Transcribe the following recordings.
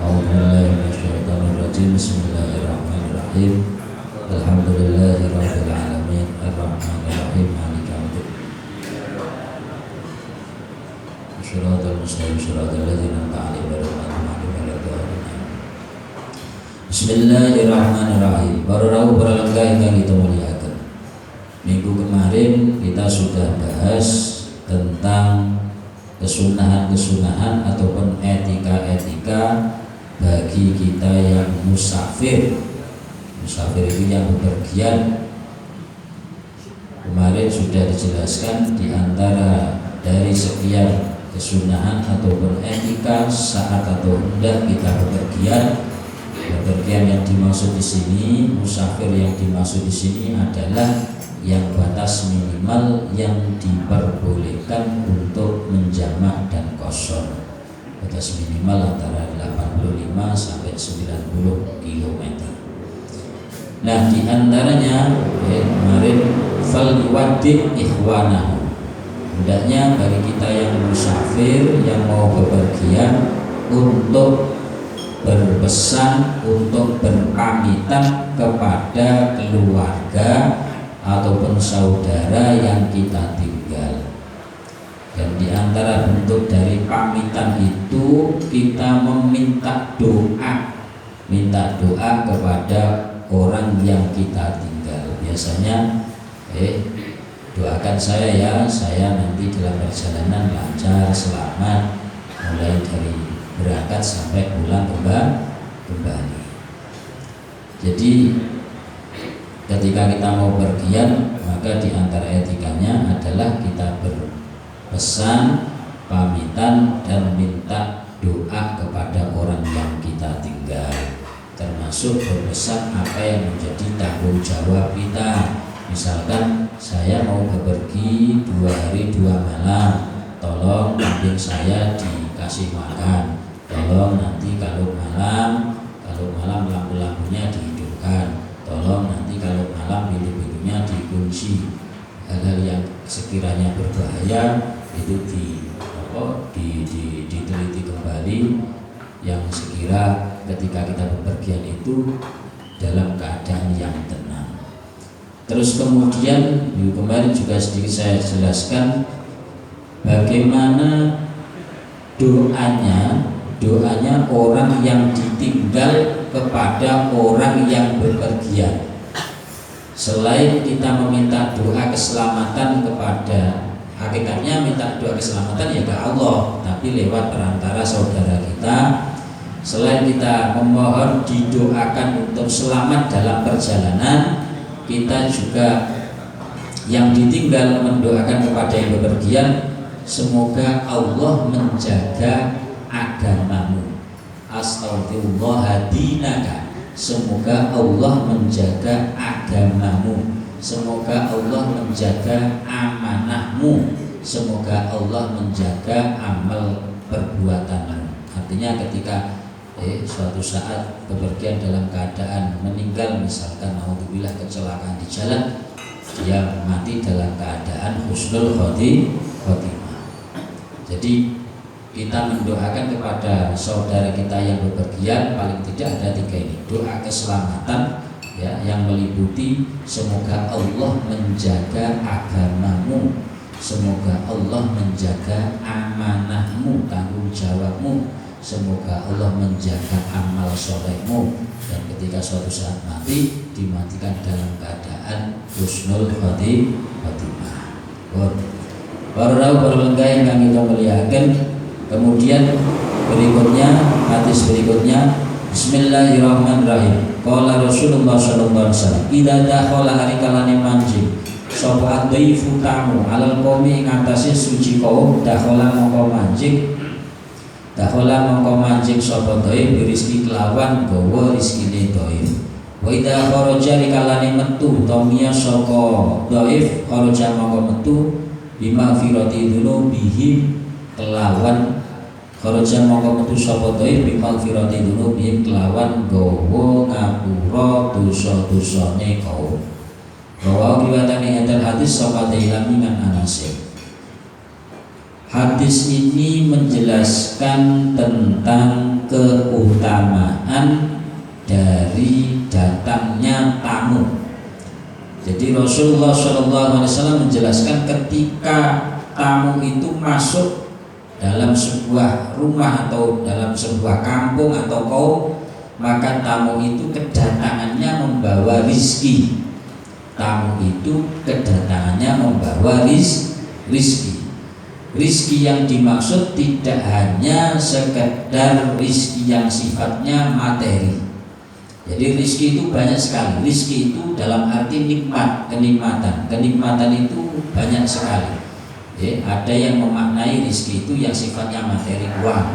A'udzubillahi Bismillahirrahmanirrahim. Alhamdulillahirabbil alamin arrahmanirrahim maliki yaumiddin. Shiratal mustaqim shiratal ladzina an'amta 'alaihim ghairil maghdubi 'alaihim waladdallin. Bismillahirrahmanirrahim. Para rawuh para lenggah ingkang kita muliakan. Minggu kemarin kita sudah bahas tentang kesunahan-kesunahan ataupun etika-etika bagi kita yang musafir. Musafir itu yang bepergian. Kemarin sudah dijelaskan di antara dari sekian kesunahan ataupun etika saat atau hendak kita bepergian. Bepergian yang dimaksud di sini, musafir yang dimaksud di sini adalah yang batas minimal yang diperbolehkan untuk menjamak dan qashar. Batas minimal antara 85 sampai 90 km. Nah, di antaranya kemarin fal yuwaddi ikhwanahu. Hendaknya bagi kita yang musafir yang mau bepergian untuk berpesan, untuk berpamitan kepada keluarga ataupun saudara yang kita tinggal. Dan di antara bentuk dari pamitan itu kita meminta doa, minta doa kepada orang yang kita tinggal. Biasanya doakan saya ya, saya nanti dalam perjalanan lancar, selamat, mulai dari berangkat sampai pulang kembali. Jadi ketika kita mau pergian, maka di antara etikanya adalah kita berpesan, pamitan dan minta doa kepada orang yang kita tinggal. Termasuk berpesan apa yang menjadi tanggung jawab kita. Misalkan saya mau bepergi 2 hari 2 malam, tolong kambing saya dikasih makan. Tolong nanti kalau malam lampu-lampunya dihidupkan. Tolong nanti kalau malam pintu-pintunya dikunci. Hal-hal yang sekiranya berbahaya itu diteliti kembali, yang sekira ketika kita bepergian itu dalam keadaan yang tenang. Terus kemudian kemarin juga sedikit saya jelaskan bagaimana doanya orang yang ditinggal kepada orang yang bepergian. Selain kita meminta doa keselamatan kepada, hakikatnya minta doa keselamatan ya ke Allah, tapi lewat perantara saudara kita. Selain kita memohon didoakan untuk selamat dalam perjalanan, kita juga yang ditinggal mendoakan kepada yang bepergian, semoga Allah menjaga agamamu. Astagfirullah dinaka. Semoga Allah menjaga agamamu. Semoga Allah menjaga amanahmu. Semoga Allah menjaga amal perbuatanmu. Artinya ketika suatu saat bepergian dalam keadaan meninggal, misalkan naudzubillah kecelakaan di jalan, dia mati dalam keadaan husnul khotimah. Jadi kita mendoakan kepada saudara kita yang bepergian, paling tidak ada 3 ini. Doa keselamatan ya, yang meliputi semoga Allah menjaga agamamu, semoga Allah menjaga amanahmu, tanggung jawabmu, semoga Allah menjaga amal solehmu, dan ketika suatu saat mati dimatikan dalam keadaan husnul khotimah. Para lenggah yang kami muliakan. Kemudian berikutnya, hadis berikutnya, Bismillahirrahmanirrahim. Qala Rasulullah sallallahu alaihi wasallam, "Idza dakhala harikalane mancing sapa adhaifu tamu alal qaumi ing atase suci kaum, dakhala mongko mancing sapa dhaif rezeki kelawan gawa rezekine dhaif. Wa idza kharaja rikalane metu tamia saka dhaif, kharaja mongko metu bima firati dzunubihim kelawan kharaja mongko metu sapa dhaif bima firati dzunubihim kelawan gawa ngapura dosa-dosane kaum. Bahwa riwayatane hadal hadis sapa Dailami lan Anas. Hadis ini menjelaskan tentang keutamaan keutamaan dari datangnya tamu. Jadi Rasulullah SAW menjelaskan ketika tamu itu masuk dalam sebuah rumah atau dalam sebuah kampung atau kaum, maka tamu itu kedatangannya membawa rizki. Tamu itu kedatangannya membawa rizki. Rizki yang dimaksud tidak hanya sekedar rizki yang sifatnya materi. Jadi rizki itu banyak sekali. Rizki itu dalam arti nikmat, kenikmatan. Kenikmatan itu banyak sekali. Ada yang memaknai rizki itu yang sifatnya materi, uang.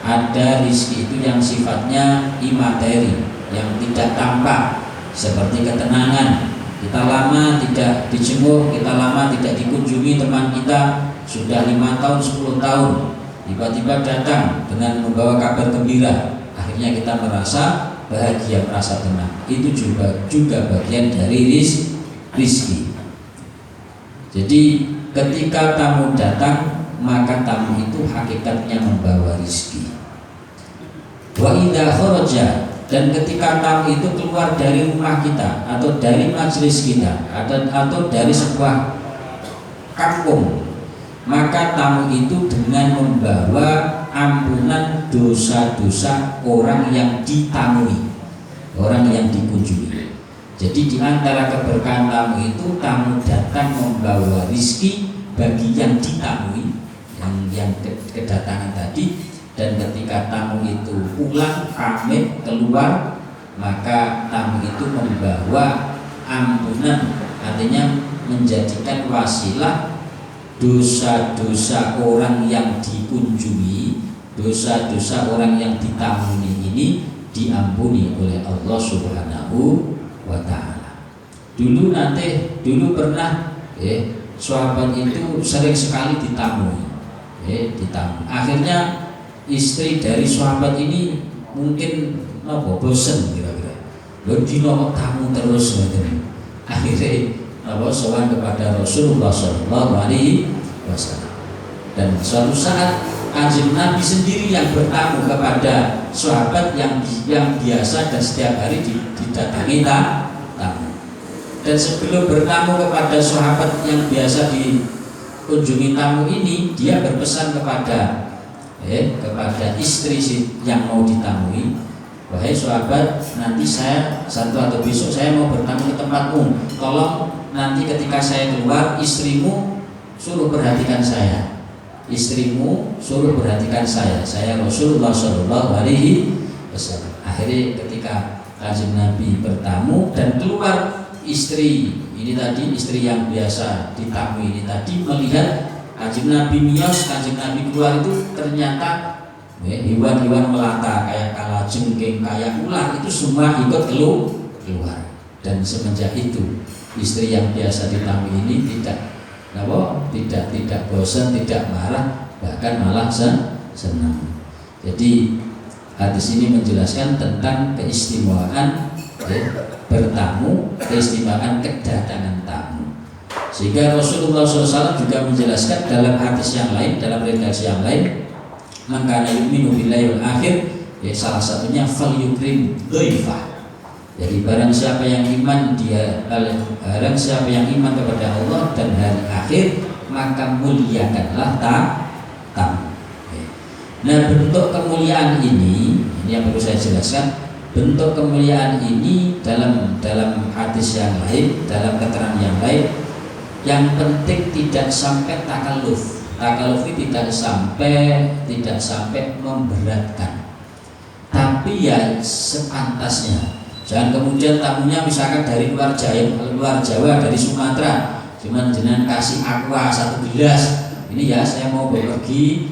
Ada rizki itu yang sifatnya imateri, yang tidak tampak, seperti ketenangan. Kita lama tidak dijenguk, kita lama tidak dikunjungi teman kita, sudah 5 tahun, 10 tahun, tiba-tiba datang dengan membawa kabar gembira. Akhirnya kita merasa bahagia, merasa tenang. Itu juga bagian dari rizki. Jadi ketika tamu datang, maka tamu itu hakikatnya membawa rizki. Wa idza kharaja, dan ketika tamu itu keluar dari rumah kita atau dari majelis kita atau dari sebuah kampung, maka tamu itu dengan membawa ampunan dosa-dosa orang yang ditamui, orang yang dikunjungi. Jadi di antara keberkahan tamu itu, tamu datang membawa rizki bagi yang ditamui, yang kedatangan tadi. Dan ketika tamu itu pulang, pamit keluar, maka tamu itu membawa ampunan, artinya menjadikan wasilah dosa-dosa orang yang dikunjungi, dosa-dosa orang yang ditamuni ini diampuni oleh Allah Subhanahu wa ta'ala. Dulu pernah sahabat itu sering sekali ditamui. Akhirnya istri dari sahabat ini mungkin bosen kira-kira. Dino tamu terus gitu. Akhirnya sowan kepada Rasulullah SAW. Dan suatu saat Kanjeng Nabi sendiri yang bertamu kepada sahabat yang biasa dan setiap hari didatangi tamu. Dan sebelum bertamu kepada sahabat yang biasa dikunjungi tamu ini, dia berpesan kepada istri yang mau ditamui, wahai sahabat, nanti saya satu atau besok saya mau bertamu ke tempatmu, tolong nanti ketika saya keluar, istrimu suruh perhatikan saya. Saya Rasulullah SAW. Akhirnya ketika Kanjeng Nabi bertamu dan keluar, istri yang biasa ditamui ini tadi melihat Kanjeng Nabi miyos, Kanjeng Nabi keluar itu ternyata hewan-hewan melata kayak kalajengking, kayak ular itu semua ikut keluar. Dan semenjak itu istri yang biasa ditamui ini tidak bosan, tidak marah, bahkan malah senang. Jadi hadis ini menjelaskan tentang keistimewaan bertamu, keistimewaan kedatangan tamu. Sehingga Rasulullah SAW juga menjelaskan dalam hadis yang lain, dalam redaksi yang lain, maka yu'minu billahi wal akhir, salah satunya fal yukrim dhaifah. Jadi barang siapa yang iman kepada Allah dan hari akhir, maka muliakanlah tamu. Nah, bentuk kemuliaan ini yang perlu saya jelaskan. Bentuk kemuliaan ini dalam hadis yang lain, dalam keterangan yang lain, yang penting tidak sampai takalluf. Takalluf itu tidak sampai memberatkan. Tapi ya sepantasnya. Jangan kemudian tamunya misalkan dari luar Jawa, dari Sumatera, cuman jenengan kasih aqua 1 gelas. Ini ya saya mau pergi,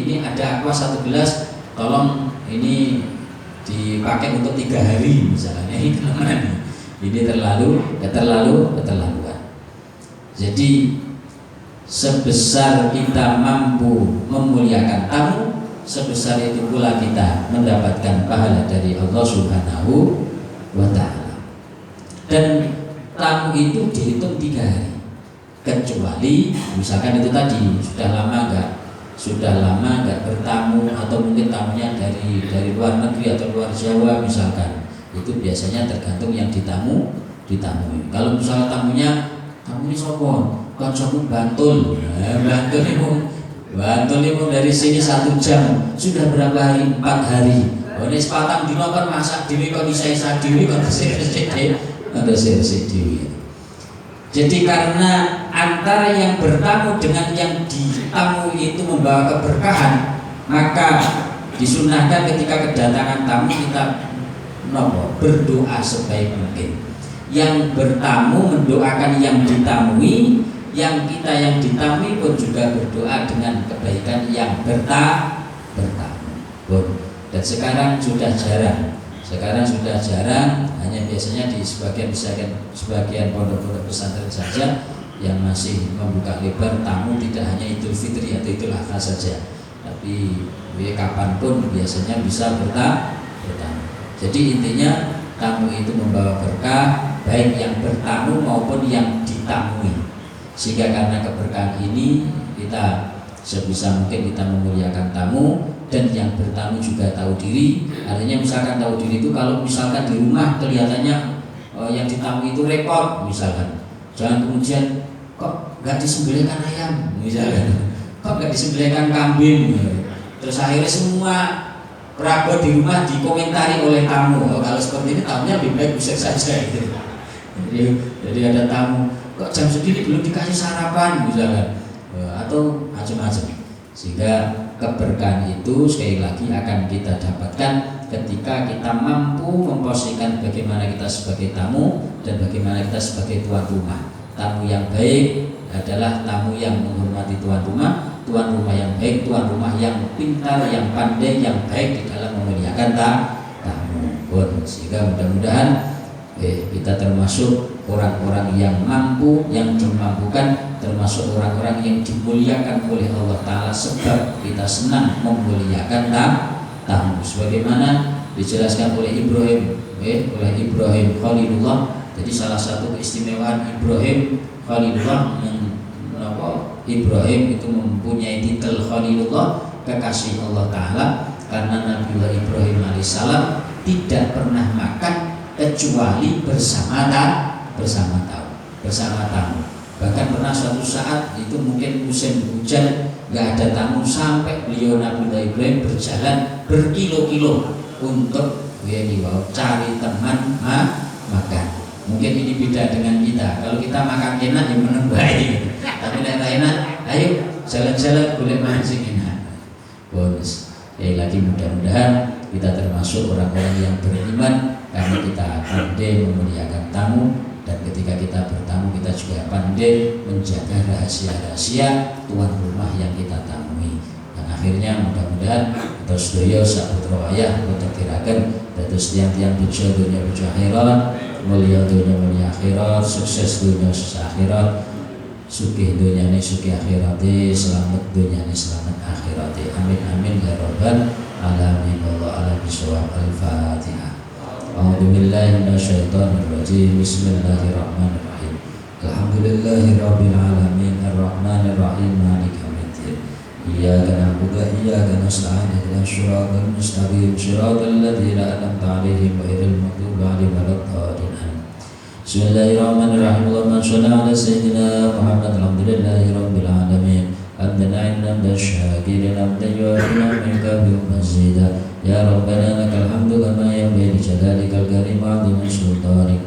ini ada aqua 1 gelas, tolong ini dipakai untuk 3 hari misalnya. Ini keterlaluan. Jadi sebesar kita mampu memuliakan tamu, sebesar itu pula kita mendapatkan pahala dari Allah Subhanahu wa ta'ala. Dan tamu itu dihitung 3 hari, kecuali misalkan itu tadi sudah lama sudah lama nggak bertamu atau mungkin tamunya dari luar negeri atau luar Jawa misalkan, itu biasanya tergantung yang ditamui. Kalau misalnya tamunya sopon, kancamu Bantul, Bantul itu dari sini 1 jam, sudah berapa hari? 4 hari. Wis patang dino kan masak dhewe kok isa-isa dhewe kok resik-resik dhewe. Jadi karena antara yang bertamu dengan yang ditamu itu membawa keberkahan, maka disunahkan ketika kedatangan tamu kita berdoa sebaik mungkin. Yang bertamu mendoakan yang ditamui, yang kita yang ditamui pun juga berdoa dengan kebaikan yang bertamu. Dan sekarang sudah jarang, hanya biasanya di sebagian pondok-pondok pesantren saja yang masih membuka lebar tamu, tidak hanya Idul Fitri atau Idul Adha saja, tapi kapanpun biasanya bisa bertamu. Jadi intinya tamu itu membawa berkah, baik yang bertamu maupun yang ditamui. Sehingga karena keberkahan ini kita sebisa mungkin kita memuliakan tamu, dan yang bertamu juga tahu diri. Artinya misalkan tahu diri itu kalau misalkan di rumah kelihatannya yang ditamu itu repot misalkan, jangan kemudian kok nggak disembelihkan ayam misalkan, kok nggak disembelihkan kambing, terus akhirnya semua perabot di rumah dikomentari oleh tamu. Kalau seperti ini tamunya lebih baik usir saja gitu. Jadi ada tamu kok jam segini belum dikasih sarapan misalkan, atau macam-macam. Sehingga keberkahan itu sekali lagi akan kita dapatkan ketika kita mampu memposisikan bagaimana kita sebagai tamu dan bagaimana kita sebagai tuan rumah. Tamu yang baik adalah tamu yang menghormati tuan rumah yang baik, tuan rumah yang pintar, yang pandai, yang baik di dalam memuliakan tamu. Sehingga mudah-mudahan kita termasuk orang-orang yang mampu, yang dimampukan, termasuk orang-orang yang dimuliakan oleh Allah Ta'ala, sebab kita senang memuliakan tamu. Sebagaimana dijelaskan oleh Ibrahim Khalilullah. Jadi salah satu keistimewaan Ibrahim Khalilullah yang Ibrahim itu mempunyai titel Khalilullah, kekasih Allah Ta'ala, karena Nabiullah Ibrahim alaihissalam tidak pernah makan kecuali bersama tamu. Bahkan pernah suatu saat itu mungkin musim hujan, nggak ada tamu, sampai beliau Nabiullah Ibrahim berjalan berkilo-kilo untuk cari teman makan. Mungkin ini beda dengan kita. Kalau kita makan enak yang menembak, tapi tidak enak, ayo jalan-jalan boleh mancing enak. Bonus. Lagi mudah-mudahan kita termasuk orang-orang yang beriman, karena kita pandai memuliakan tamu, dan ketika kita bertamu kita juga pandai menjaga rahasia-rahasia tuan rumah yang kita tamui. Dan akhirnya mudah-mudahan kita sedaya saputra wayah mutakiraken dados tiang-tiang bejo dunya bejo akhirat, mulia dunya mulia akhirat, sukses dunya sukses akhirat, sugih dunyane sugih akhirate, selamat dunyane selamat akhirate. Amin amin ya rabbal alamin. Wallahu a'lam bishawab. Al-Fatihah. A'udzu billahi minasyaitonir rajim. Bismillahirrahmanirrahim. Alhamdulillahirabbil alamin arrahmanir rahim maliki yaumiddin. Iyyaka na'budu wa iyyaka nasta'in. Ihdinas shiratal mustaqim shiratal ladzina an'amta 'alaihim ghairil maghdubi 'alaihim waladdallin. Bismillahirrahmanirrahim. Allahumma shalli 'ala sayyidina Muhammad. Alhamdulillahirabbil alamin. Hamdan 'ala syakirin hamdan yu'afina minka bi mazida. Ya Rabbana lakal hamdu kama yanbaghi li jalalikal karim wa 'azimi sultanik.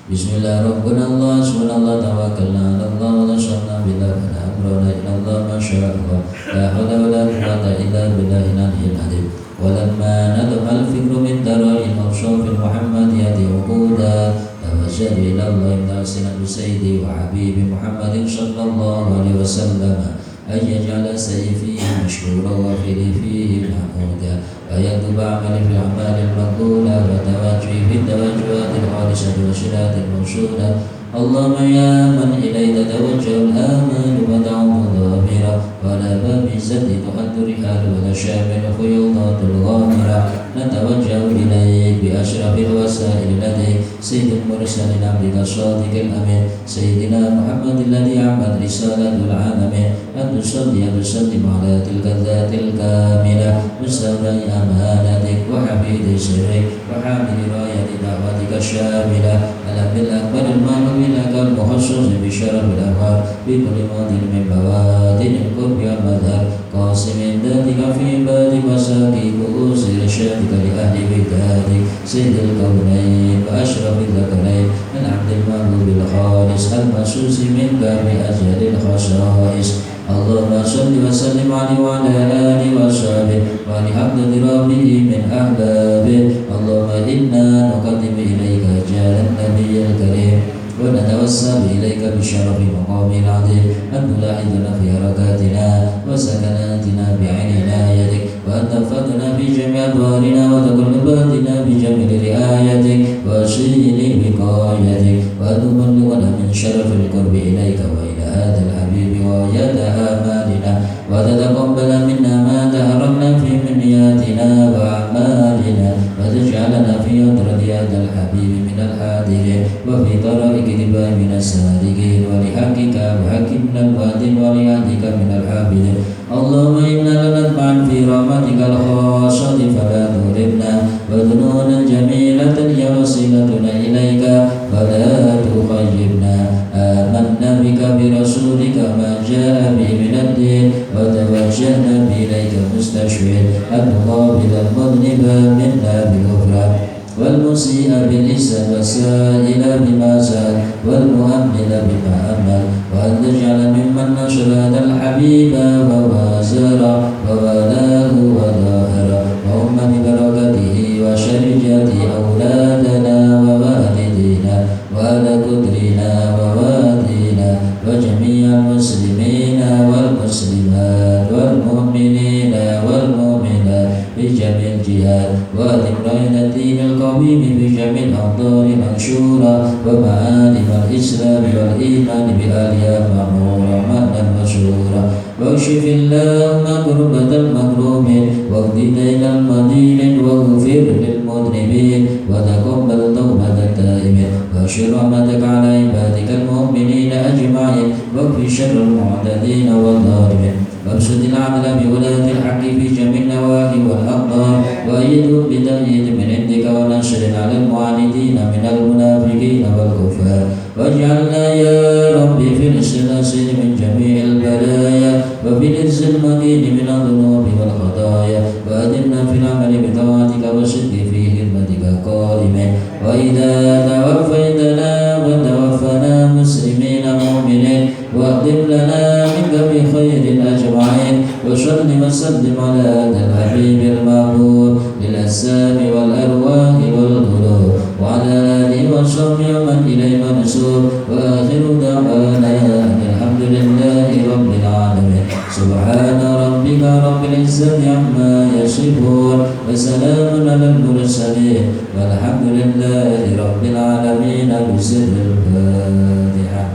Bismillahirrahmanirrahim. Subhanallah tawakkalna 'ala Allah wa la syarika billah wa la amrana illa Allah ma syaa Allah. La haula wa la quwwata illa billahil aliyyil azim. Walamma nadama al-fikru min dara'il mawshufil Muhammadiyati uquda tawajjah ila Allah tawsilan bi sayyidi wa habibi Muhammadin sallallahu alaihi wasallam ay yaj'ala sayfihi mashkura wa fihi mahmuda wa yatuba amali fi amalil maqbula wa tawajjuhi fi tawajjuhatil khalisati wa shiratil mawshuda. Allahumma ya man ilayka tawajjaha al-amal wa da'u dhamira wa la babizati tuhaddu rihal wa la shamil khuyudatul ghamira natawajjahu ilayk bi ashrafil wasail ladayk sayyidil mursalin abdika shadiqil amin sayyidina Muhammadin ladhi amad risalatul alamin أن تصلي وتسلم على تلك الذات الكاملة مستودع أمانتك وحفيد سرك وحامل راية دعوتك الشاملة الأب الأكبر المعلوم لك المخصص بشرف الأنوار بكل موطن من بوادن القرب والمذهب قاسم ذاتك في عبادك وساقي كؤوس رشادك لأهل بيتك سيد الكونين وأشرف الذكرين العبد المحبوب الخالص المسوس منك بأجل الخصائص اللهم صل وسلم عليه وعلى آله وصحبه ولحمد ربه من أحبابه اللهم إنا نقدم إليك جاه النبي الكريم ونتوسل إليك بشرف مقام العظيم أن تلاحظنا في حركاتنا وسكناتنا بعين عنايتك وأن تحفظنا في جميع أدوارنا وتقلباتنا بجميل رعايتك وسيل وقايتك وأن تبلغنا من شرف القرب إليك وإلى هذا الحبيب وغاية آمالنا وتتقبل منا ما تهرمنا في من نياتنا وأعمالنا وتجعلنا في حضرة هذا الحبيب من الحاضرين وفي طرائق اتباع من السالكين ولحقك وحق من الوادي ولعهدك من الحافظين اللهم إنا لنطمع في رحمتك الخاصة فلا تغربنا وذنونا جميلة هي وسيلتنا إليك فلا تخيبنا آمنا بك برسولك ما جاء به من الدين وتوجهنا إليك مستشفين أن تقابل المذنب منا بالغفران والمسيء بالإحسان والسائل بما سأل والمؤمل بما أمل وأن تجعل ممن نشر هذا الحبيب ووازر وولاه وظاهر وهم ببركته وشرجته أولادنا ووالدينا وأهل قدرنا ووادينا وجميع المسلمين والمسلمات والمؤمنين والمؤمنات بجميع الجهات وذكرين الدين القويم بجميع الأمطار منشورا ومعالم الإسلام والإيمان بآلها معمورا مهنا مشهورا واكشف اللهم كربة المكرومين واقض دين المدين واغفر للمذنبين وتقبل توبة التائبين واشر رحمتك على عبادك المؤمنين أجمعين واكف شر المعتدين والظالمين وابسط العدل بولاة الحق في جميع النواحي والأقدار وأيدهم بتأييد من عندك ونشر على المعاندين من المنافقين والكفار واجعلنا يا ربي في السلاسل من جميع البلايا وفي العز المكين من الذنوب والخطايا وأدمنا في العمل بطاعتك وصدق في خدمتك قائمين وإذا توفيتنا وتوفنا مسلمين مؤمنين واقدم لنا منك بخير أجمعين وصل وسلم على هذا الحبيب المحبوب للأجسام والأرواح والقلوب وعلى آله وصحبه ومن إليه منسوب وآخر دعوانا أن الحمد لله رب العالمين سبحان ربك رب العزة عما يصفون وسلام على المرسلين والحمد لله رب العالمين بسر الفاتحة.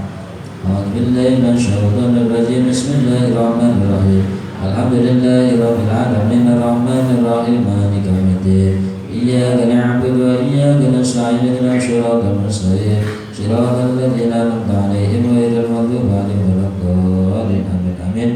أعوذ بالله من الشيطان الرجيم بسم الله الرحمن الرحيم الحمد لله رب العالمين الرحمن الرحيم مالك يوم الدين إياك نعبد وإياك نستعين اهدنا الصراط المستقيم صراط الذين أنعمت عليهم غير المغضوب عليهم ولا الضالين آمين.